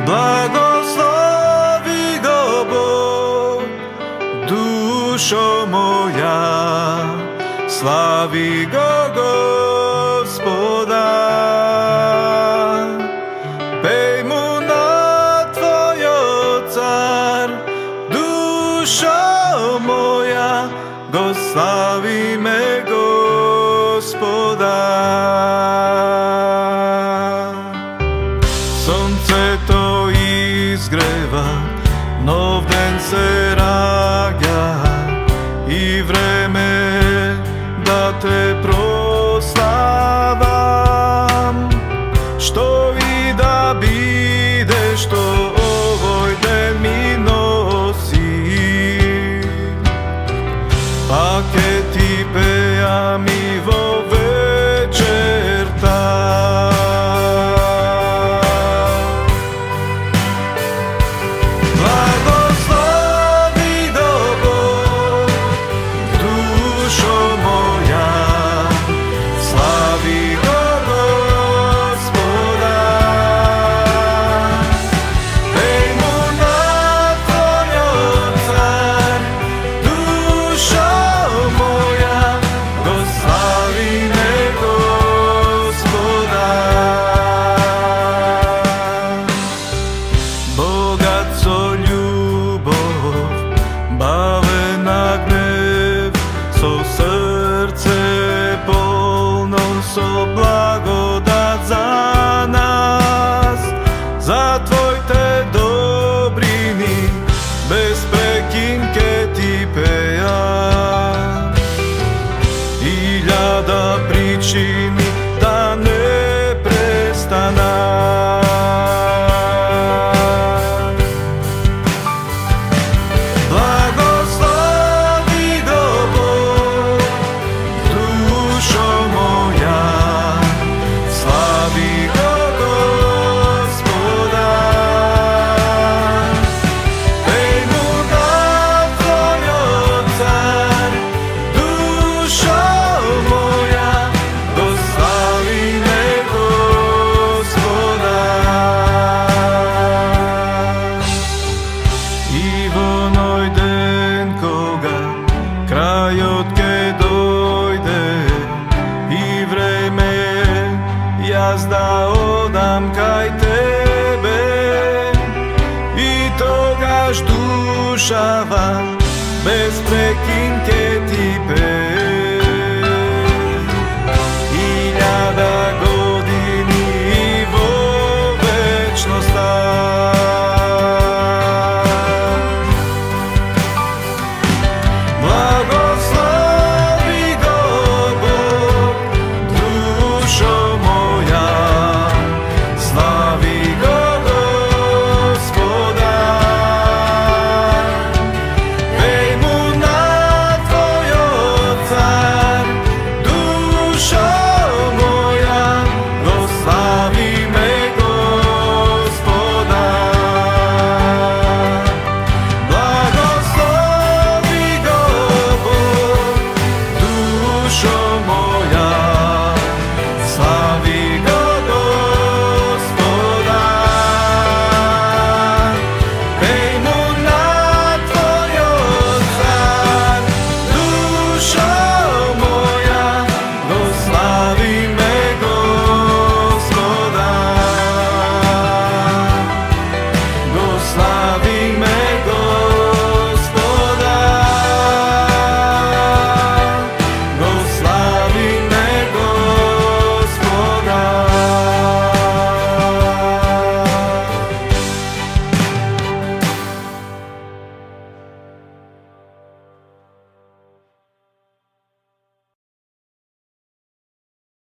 Blagoslovi go Bog, dušo moja, slavi go Gospoda. Pej mu na tvojo car, dušo moja, go slavime Gospoda. Slnce to izgreva, nov den se rađa i vreme da te proslavam. Što i da bide, što ovoj den mi nosi, pa ke ti pejam i vo večer tak. Blagoslovi go Bog, dušo moja, slavi go Gospoda. Pej mu na tvojo car, dušo moja, go slavime Gospoda. Bogat so ljubov, bavena gnev, so srce polno, so blagodat za nas. Za tvoj te dobrini bez prekinke ti pejam. Hiljada pričini da ne prestana. Blagoslovi go Bog, dušo moja, slavi go Gospoda. Pej mu na tvojo car, dušo moja, go slavime Gospoda. I vonoj den koga kraj otke dojde i vreme jazda odam kaj tebe, i togaž dušava bez prekinke ti pejam.